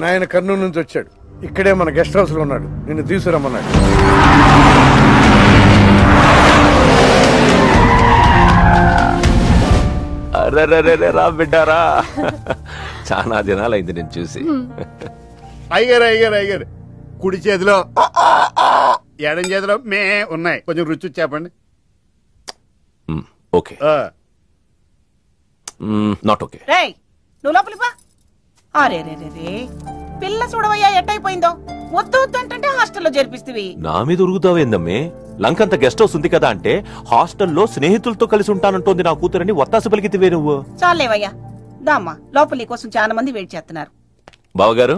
నాయన కర్నూలు నుంచి వచ్చాడు. ఇక్కడే మన గెస్ట్ హౌస్ లో ఉన్నాడు. నిన్ను తీసుకురమ్మన్నాడు. రా బిడ్డారా, చాలా దినాలైంది నేను చూసి. అయ్యారు కుడి చేతిలో ఎడం చేతిలో మే ఉన్నాయి, కొంచెం రుచి చెప్పండి. Okay, not okay. నువ్వు లోపలిపా. అరే రే రే, పిల్ల చూడవయ్యా ఎట్టయిపోయిందో. వద్దు వద్దు అంటే హాస్టల్లో చేర్పిస్తేవి. నా మీద ఉరుగుతావేందమ్మే? లంకంత గెస్ట్ హౌస్ ఉంది కదా అంటే హాస్టల్లో స్నేహితులతో కలిసి ఉంటానంటోంది నా కూతురని ఒత్తాస పలికితివే నువ్వు. చాలేవయ్యా, దామ్మా లోపలి కోసం చాలా మంది వెయిట్ చేస్తున్నారు. బావగారు,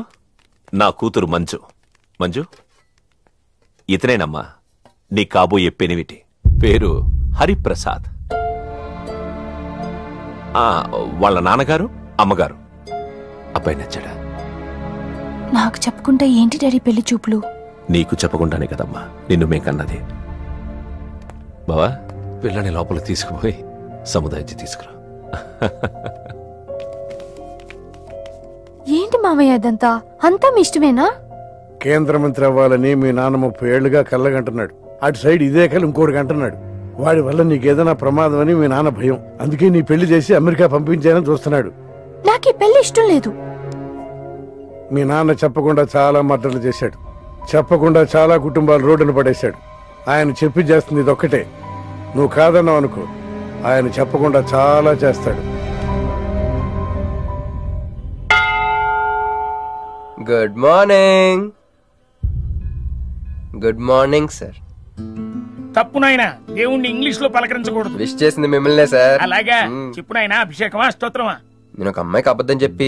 నా కూతురు మంజు. మంజు, ఇతనేనమ్మా నీ కాబోయే పెనివిటి. పేరు హరిప్రసాద్. వాళ్ళ నాన్నగారు అమ్మగారు. అబ్బాయి నచ్చాడా? నాకు చెప్పుకుంటే ఏంటి డాడీ పెళ్లి చూపులు? నీకు చెప్పకుండానే కదమ్మా నిన్ను మేం కన్నది. బావా, పిల్లని లోపల తీసుకుపోయి సముదాయించి తీసుకురా. ఏంటి మామయ్య అదంతా? అంతా మీ ఇష్టమేనా? కేంద్ర మంత్రి అవ్వాలని మీ నాన్న 30 ఏళ్లుగా కళ్ళగంటున్నాడు. అటు సైడ్ ఇదే కళ్ళు ఇంకోటి అంటున్నాడు. వాడి వల్ల నీకేదైనా ప్రమాదం అని మీ నాన్న భయం. అందుకే నీ పెళ్లి చేసి అమెరికా పంపించానని చూస్తున్నాడు. నాకు ఈ పెళ్లి ఇష్టం లేదు. మీ నాన్న చెప్పకుండా చాలా మర్డర్లు చేశాడు. చెప్పకుండా చాలా కుటుంబాలు రోడ్డును పడేశాడు. ఆయన చెప్పి చేస్తుంది ఇదొక్కటే. నువ్వు కాదన్నావు అనుకో, ఆయన చెప్పకుండా చాలా చేస్తాడు. Good morning. Good morning sir. తప్పు నాయనా, దేవుణ్ణి ఇంగ్లీష్ లో పలకరించకూడదు. విష్ చేసింది మిమ్మల్నే సార్. అలాగా చెప్పు నాయనా. అభిషేకమా స్తోత్రమా? నేను ఒక అమ్మాయికి అబద్ధం చెప్పి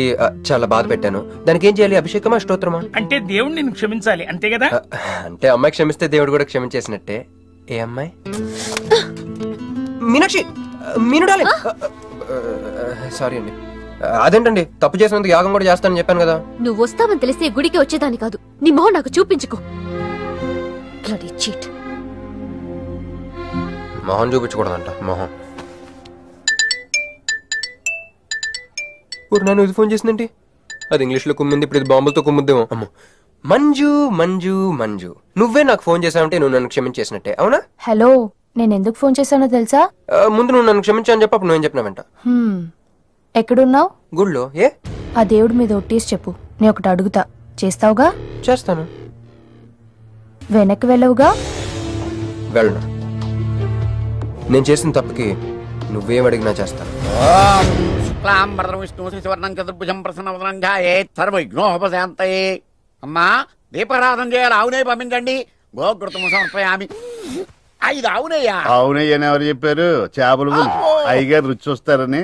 చాలా బాధ పెట్టాను. దానికి ఏం చేయాలి? అభిషేకమా స్తోత్రమా? అంటే దేవుడు నిన్ను క్షమించాలి అంతే కదా? అంటే అమ్మాయి క్షమిస్తే దేవుడు కూడా క్షమించేసినట్టే. ఏ అమ్మాయి? మీనాక్షి, మీను డార్లింగ్. సారీ అండి. అదేంటండి, తప్పు చేసినందుకు యాగం కూడా చేస్తానని చెప్పాను కదా. నువ్వు వస్తావని తెలిస్తే గుడికి వచ్చేదాన్ని కాదు. నీ మొహం నాకు చూపించుకో. మొహం చూపించకూడదంట. మొహం నన్ను ఇది ఫోన్ చేసిందండి. అది ఇంగ్లీష్ లో కుమ్మింది, ఇప్పుడు ఇది బాంబులతో కుమ్ముద్దేమో. అమ్మో. మంజు మంజు మంజు, నువ్వే నాకు ఫోన్ చేసావంటే నువ్వు నన్ను క్షమించేసినట్టే, అవునా? హలో, నేను ఎందుకు ఫోన్ చేశానో తెలుసా? ముందు నువ్వు నన్ను క్షమించాను చెప్పు, అప్పుడు నువ్వేం చెప్పినావంట. ఎక్కడున్నావు? గుళ్ళో. ఏ? ఆ దేవుడి మీద ఒట్టేసి చెప్పు. నేను ఒకటి అడుగుతా, చేస్తావుగా? చేస్తాను. వెనక్కి వెళ్ళవుగా? వెళ్ళను. నేను చేసిన తప్పుకి నువ్వేం అడిగినా చేస్తాను. అమ్మా, దీపారాధన చేయాలి. ఆవునే పంపించండి. గోకృతము సమర్పయామి. 5 ఆవునయ్యా. ఆవునయ్యని ఎవరు చెప్పారు? చేపలు అయ్యగారు రుచి చూస్తారని.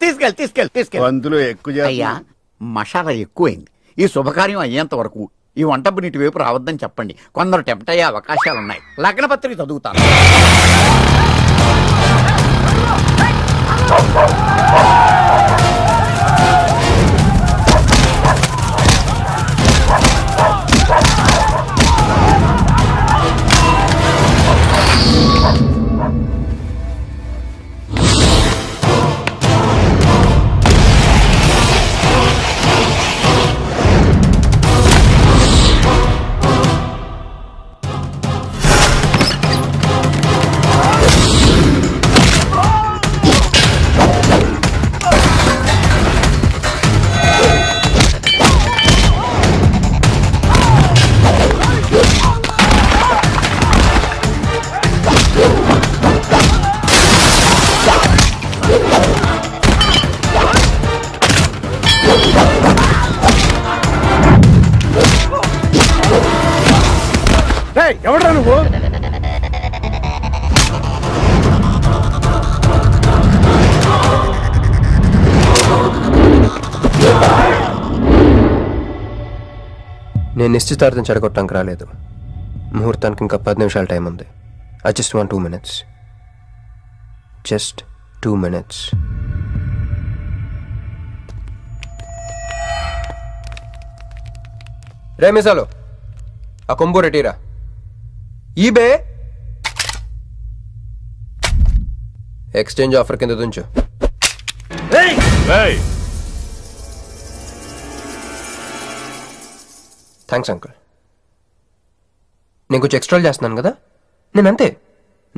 తీసుకెళ్ళి వంతులు ఎక్కువ. అయ్యా, మసాలా ఎక్కువైంది. ఈ శుభకార్యం అయ్యేంత వరకు ఈ వంటపు నీటి వైపు రావద్దని చెప్పండి. కొందరు టెంప్ట్ అయ్యే అవకాశాలున్నాయి. లగ్న పత్రిక చదువుతాను. ఎవడ్రా నువ్వు? నేను నిశ్చితార్థం చెడగొట్టడానికి రాలేదు. ముహూర్తానికి ఇంకా 10 నిమిషాల టైం ఉంది. I just want 2 minutes. Just 2 minutes. రే మిసాలో, ఆ కొంబు రెటీరా. ఈబే ఎక్స్చేంజ్ ఆఫర్ కింద దుంచు. Thanks uncle. నేను కొంచెం ఎక్స్ట్రా చేస్తున్నాను కదా, నేను అంతే.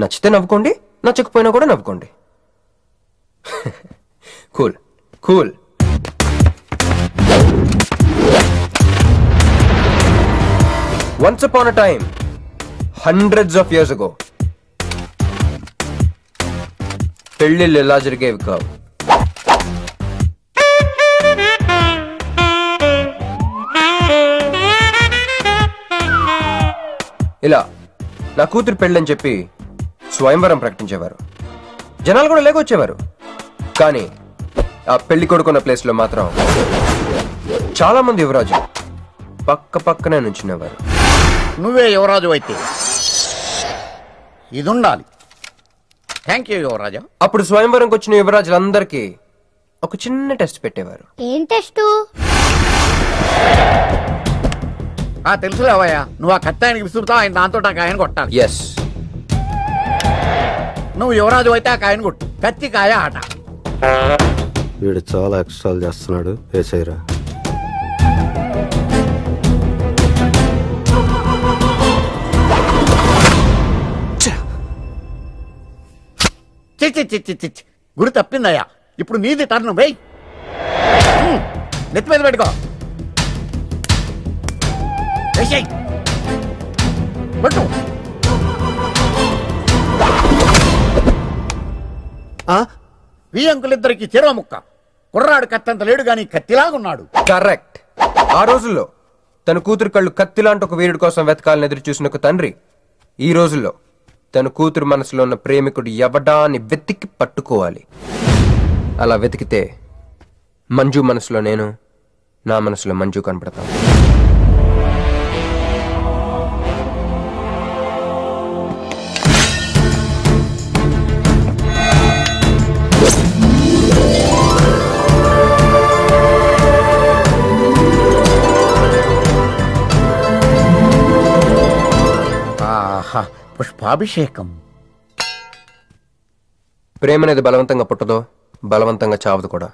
నచ్చితే నవ్వుకోండి, నచ్చకపోయినా కూడా నవ్వుకోండి. Cool cool. Once upon a time, hundreds of years ago, పెళ్ళిళ్ళు ఎలా జరిగేవి కావు. ఇలా నా కూతురు పెళ్ళని చెప్పి స్వయంవరం ప్రకటించేవారు. జనాలు కూడా లేకొచ్చేవారు. కానీ ఆ పెళ్లి కొడుకున్న ప్లేస్ లో మాత్రం చాలా మంది యువరాజు పక్క పక్కనే నుంచునేవారు. నువ్వే యువరాజు అయితే ఇది ఉండాలి. థ్యాంక్ యూ యువరాజా. అప్పుడు స్వయంవరంకి వచ్చిన యువరాజులందరికీ ఒక చిన్న టెస్ట్ పెట్టేవారు. ఏం టెస్టు? తెలుసులేవయ్యా, నువ్వు ఆ కత్తి ఆయనకి విసురుతావు, ఆయన దాంతో ఆ కాయను కొట్టాలి. ఎస్. నువ్వు యువరాజు అయితే ఆ కాయను కొట్టు. కత్తి కాయ ఆట. వీడు చాలా ఎక్స్ట్రాలు చేస్తున్నాడు. వేసేయరా. గురి తప్పిందయ్యా. ఇప్పుడు నీది టర్న్. వెయ్యి, నెత్తి మీద పెట్టుకో. పట్టు. ఈ అంకులిద్దరికి చెరవ ముక్క. కుర్రాడు కత్తంత లేడు గాని కత్తిలాగున్నాడు. కరెక్ట్. ఆ రోజుల్లో తన కూతురు కళ్ళు కత్తిలాంటి ఒక వీరుడి కోసం వెతకాలని ఎదురు చూసిన ఒక తండ్రి ఈ రోజుల్లో తన కూతురు మనసులో ఉన్న ప్రేమికుడు ఎవడా అని వెతికి పట్టుకోవాలి. అలా వెతికితే మంజు మనసులో నేను, నా మనసులో మంజు కనపడతాను. పుష్పాభిషేకం. ప్రేమ అనేది బలవంతంగా పుట్టదో, బలవంతంగా చావదు కూడా.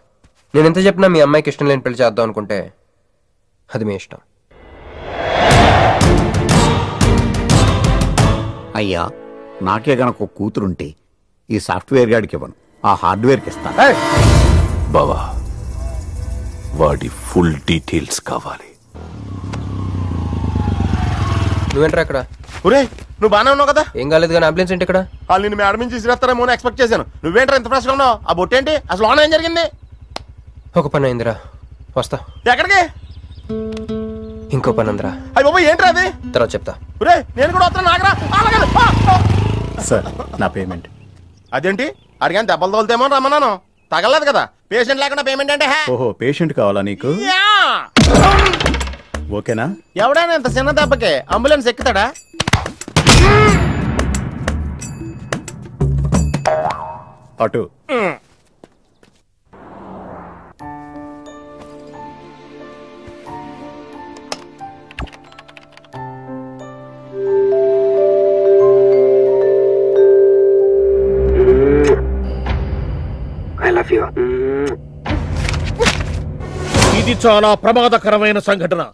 నేను ఎంత చెప్పినా మీ అమ్మాయికి ఇష్టం లేని పెళ్లి చేద్దాం అనుకుంటే అది మీ ఇష్టం. అయ్యా, నాకే గనక ఒక కూతురుంటే ఈ సాఫ్ట్వేర్ గాడికి ఇవ్వను, ఆ హార్డ్వేర్కి ఇస్తాను. బావా, వాడి ఫుల్ డీటెయిల్స్ కావాలి. నువ్వేంట్రా అక్కడ? ఒరే, నువ్వు బానే ఉన్నావు కదా? ఏం కాలేదు కానీ అంబులెన్స్ ఏంటి ఇక్కడ? వాళ్ళు నిన్ను మేడం నుంచి తీసుకురేస్తారేమో ఎక్స్పెక్ట్ చేశాను. నువ్వేంట్రా ఇంత ఫ్రెష్గా ఉన్నావు? ఆ బొట్టేంటి అసలు? లోన ఏం జరిగింది? ఒక పని అయిందిరా, వస్తా. ఎక్కడికి? ఇంకో పని ఉందిరా. అయ్యి బాబా, ఏంట్రా అది? తర్వాత చెప్తా. ఒరే, నేను కూడా వస్తాను. నాగరా సార్, నా పేమెంట్. అదేంటి అడిగాను? దెబ్బలు తోలుతేమో రమ్మన్నాను, తగలలేదు కదా. పేషెంట్ లేకుండా పేమెంట్ అంటే? ఓహో, పేషెంట్ కావాలా నీకు? ఓకేనా? ఎవడైనా ఇంత చిన్న దెబ్బకే అంబులెన్స్ ఎక్కుతాడా? అటు. I love you. ఇది చాలా ప్రమాదకరమైన సంఘటన.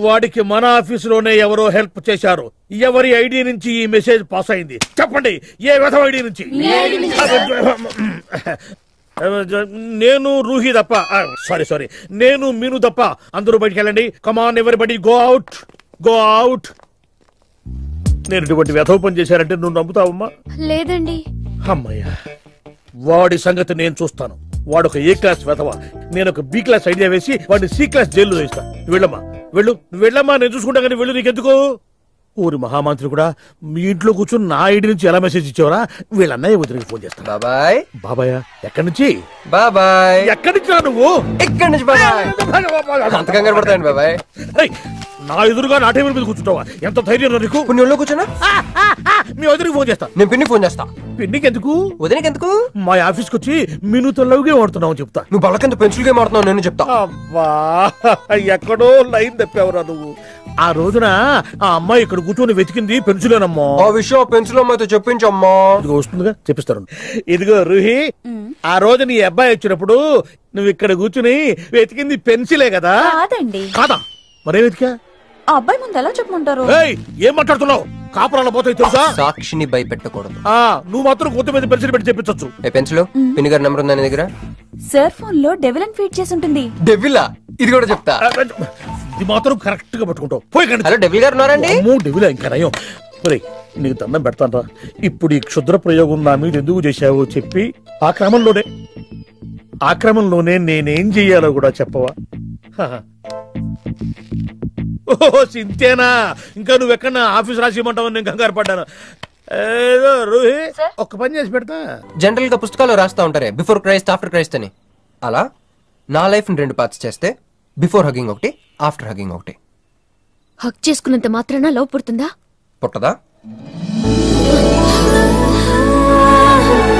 వాడికి మన ఆఫీసులోనే ఎవరో హెల్ప్ చేశారు. ఎవరి ఐడి నుంచి ఈ మెసేజ్ పాస్ అయింది? చెప్పండి, ఏ విధం ఐడి నుంచి? నేను రూహి తప్ప, సారీ, నేను మీను తప్ప అందరూ బయటికి వెళ్ళండి. Come on everybody, go out, go out. నేను ఇటువంటి వ్యధవ పని చేశారంటే నువ్వు నమ్ముతావమ్మా? లేదండి. అమ్మయ్యా, వాడి సంగతి నేను చూస్తాను. వాడు ఒక ఏ క్లాస్ వెధవ, నేను ఒక బి క్లాస్ ఐడియా వేసి వాడిని సి క్లాస్ జైల్లో వేస్తా. వెళ్ళమ్మా, వెళ్ళమ్మా, నేను చూసుకుంటా. కానీ వెళ్ళు, నీకెందుకు? ఊరి మహామంత్రి కూడా మీ ఇంట్లో కూర్చొని నా ఐడి నుంచి ఎలా మెసేజ్ ఇచ్చేవరా? వీళ్ళ అన్నయ్య వదిలికి ఫోన్ చేస్తా. బాబాయ్. బాబాయ్ ఎక్కడి నుంచి? బాబాయ్. ఎక్కడి నుంచి రా నువ్వు? ఎక్కడి నుంచి బాబాయ్? అంత కంగారు పడతాయండి బాబాయ్. నా ఎదురుగా నా టేబుల్ మీద కూర్చుంటావా? ఎంత ధైర్యం నీకు? పుణ్యంలో కూర్చున్నా. మీ వదిలికి ఫోన్ చేస్తా. నేను పిన్ని ఫోన్ చేస్తా. పిన్నికి ఎందుకు? వదినకి ఎందుకు? మా ఆఫీస్కి వచ్చి మీనుతో లవ్ గేమ్ ఆడుతున్నావు చెప్తా. నువ్వు బళ్ళకింత పెన్సిల్ గేమ్ ఆడుతున్నావు నేను చెప్తా. అబ్బా, ఎక్కడో లైన్ తప్పావురా నువ్వు. ఆ రోజున ఆ అమ్మాయి ఇక్కడ కూర్చొని వెతికింది పెన్సిలేనమ్మా. ఆ విషయం పెన్సిల్ అమ్మాయితో చెప్పించమ్మా. ఇదిగో వస్తుందిగా, చెప్పిస్తాను. ఇదిగో రూహి, ఆ రోజు నీ అబ్బాయి వచ్చినప్పుడు నువ్వు ఇక్కడ కూర్చుని వెతికింది పెన్సిలే కదా? కాదండి. కాదా? మరే వెతికా? ఆ అబ్బాయి ముందు ఎలా చెప్పమంటారు? ఏం మాట్లాడుతున్నావు? కాపురాల పోతాయి తెలుసా? సాక్షిని భయపెట్టకూడదు. నువ్వు మాత్రం కొత్త మీద పెన్సిల్ పెట్టి చెప్పించచ్చు. పెన్సిల్ పిన్ని గారి నెంబర్ ఉందా నీ దగ్గర? సార్ ఫోన్ లో డెవిల్ అని ఫీడ్ చేసి ఉంటుంది. డెవిలా? ఇది కూడా చెప్తా. ఇది మాత్రం కరెక్ట్ గా పట్టుకుంటావు. పోయి హలో డెవిల్ గారు ఉన్నారండి? డెవిలా ఇంకా నయం. నీకు దండం పెడతాను రా. ఇప్పుడు ఈ క్షుద్ర ప్రయోగం నా మీద ఎందుకు చేశావో చెప్పి ఆ క్రమంలోనే నేనేం చెయ్యాలో కూడా చెప్పవా? ఓహో సింతేనా? ఇంకా నువ్వెక్కడ ఆఫీస్ రాసిమంటావు? నేను కంగారు పడ్డాను. ఏదో రోహి ఒక్క పని చేసి పెడతా. జనరల్ గా పుస్తకాలు రాస్తా ఉంటారే బిఫోర్ క్రైస్ట్ ఆఫ్టర్ క్రైస్ట్ అని. అలా నా లైఫ్ ని 2 పార్ట్స్ చేస్తే బిఫోర్ హగ్గింగ్ ఒకటి, ఆఫ్టర్ హగ్గింగ్ ఒకటి. హక్ చేసుకున్నంత మాత్రాన లవ్ పుడుతుందా? పుట్టదా?